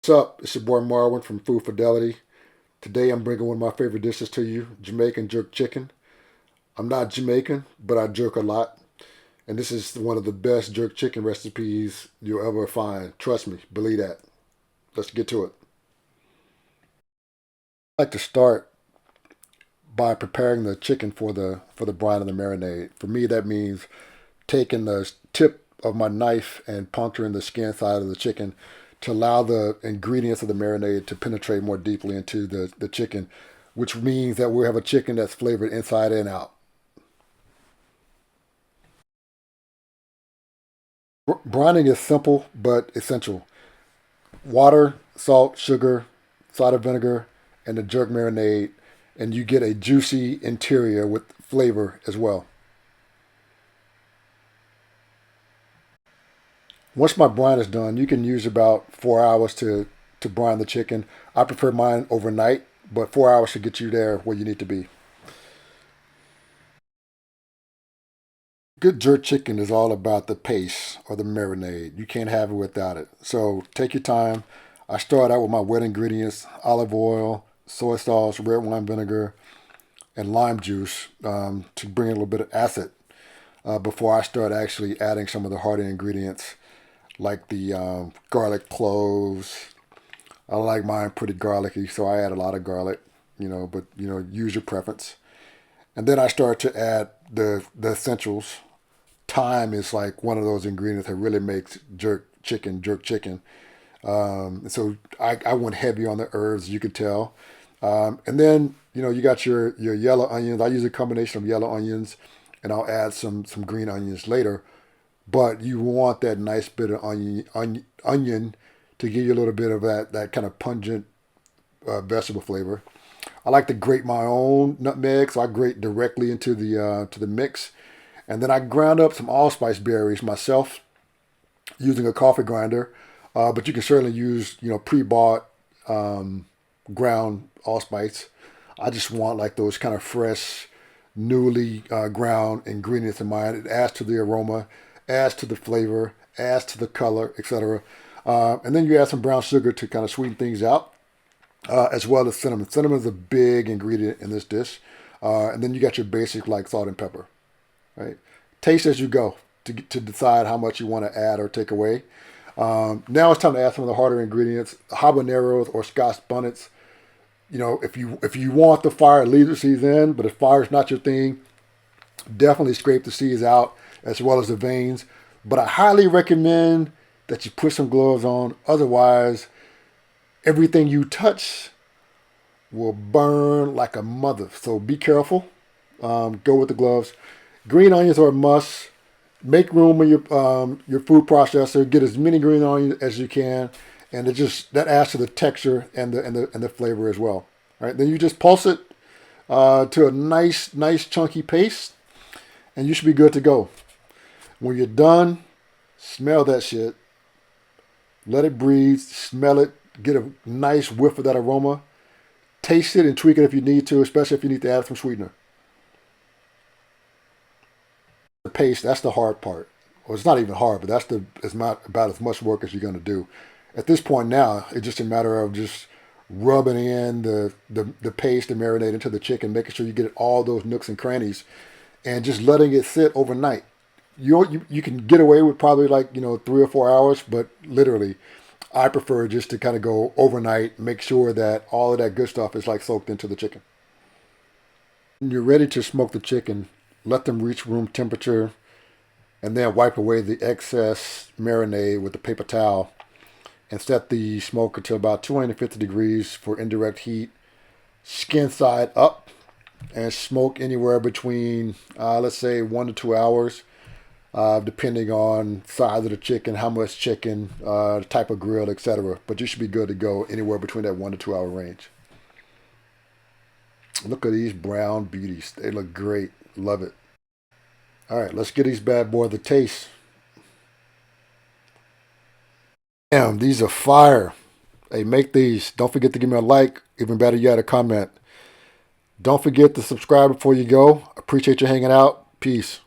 What's up? It's your boy Marwin from Food Fidelity. Today I'm bringing one of my favorite dishes to you, Jamaican jerk chicken. I'm not Jamaican, but I jerk a lot. And this is one of the best jerk chicken recipes you'll ever find. Trust me, believe that. Let's get to it. I like to start by preparing the chicken for the brine and the marinade. For me, that means taking the tip of my knife and puncturing the skin side of the chicken to allow the ingredients of the marinade to penetrate more deeply into the chicken, which means that we'll have a chicken that's flavored inside and out. Brining is simple but essential. Water, salt, sugar, cider vinegar, and the jerk marinade, and you get a juicy interior with flavor as well. Once my brine is done, you can use about 4 hours to brine the chicken. I prefer mine overnight, but 4 hours should get you there where you need to be. Good jerk chicken is all about the paste or the marinade. You can't have it without it. So take your time. I start out with my wet ingredients: olive oil, soy sauce, red wine vinegar, and lime juice to bring in a little bit of acid before I start actually adding some of the harder ingredients like the garlic cloves. I like mine pretty garlicky, so I add a lot of garlic, but use your preference. And then I start to add the essentials. Thyme is like one of those ingredients that really makes jerk chicken. So I went heavy on the herbs, you could tell. And then, you got your yellow onions. I use a combination of yellow onions and I'll add some green onions later. But you want that nice bit of onion to give you a little bit of that kind of pungent vegetable flavor. I like to grate my own nutmeg, so I grate directly into the mix, and then I ground up some allspice berries myself using a coffee grinder. But you can certainly use pre-bought ground allspice. I just want like those kind of fresh, newly ground ingredients in mine. It adds to the aroma, adds to the flavor, adds to the color, etc. And then you add some brown sugar to kind of sweeten things out, as well as cinnamon. Cinnamon is a big ingredient in this dish. And then you got your basic like salt and pepper, right? Taste as you go to decide how much you want to add or take away. Now it's time to add some of the harder ingredients, habaneros or scotch bonnets. If you want the fire, leave the seeds in. But if fire is not your thing, definitely scrape the seeds out as well as the veins. But I highly recommend that you put some gloves on. Otherwise, everything you touch will burn like a mother. So be careful. Go with the gloves. Green onions are a must. Make room in your food processor. Get as many green onions as you can, and that adds to the texture and the flavor as well. All right. Then you just pulse it to a nice chunky paste, and you should be good to go. When you're done, smell that shit. Let it breathe. Smell it. Get a nice whiff of that aroma. Taste it and tweak it if you need to, especially if you need to add some sweetener. The paste, that's the hard part. Well, it's not even hard, but it's not about as much work as you're going to do. At this point now, it's just a matter of just rubbing in the paste and marinade into the chicken, making sure you get all those nooks and crannies, and just letting it sit overnight. You can get away with probably like 3 or 4 hours, but literally, I prefer just to kind of go overnight, make sure that all of that good stuff is like soaked into the chicken. When you're ready to smoke the chicken, let them reach room temperature, and then wipe away the excess marinade with a paper towel and set the smoker to about 250 degrees for indirect heat, skin side up, and smoke anywhere between, let's say, 1 to 2 hours, depending on size of the chicken, how much chicken, the type of grill, etc. But you should be good to go anywhere between that 1 to 2 hour range. Look at these brown beauties. They look great. Love it. All right, let's get these bad boys a taste. Damn, these are fire. Hey, make these. Don't forget to give me a like. Even better yet, a comment. Don't forget to subscribe before you go. Appreciate you hanging out. Peace.